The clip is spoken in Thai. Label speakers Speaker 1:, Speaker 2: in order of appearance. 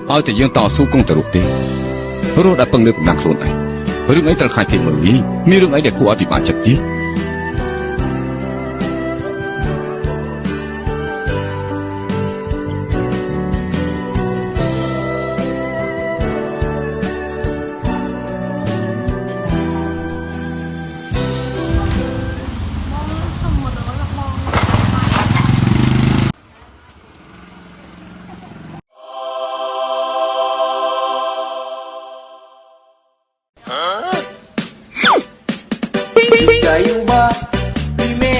Speaker 1: เอาแต่ยังต่อสู้กงตรุกเตรู้ได้ปังเลือกดังโคลนไอเรื่องไอ้ตระคายเพียงมันมีเรื่องไอ้เด็กคู่อภิบาลจับดี
Speaker 2: Kayu ba? Pime.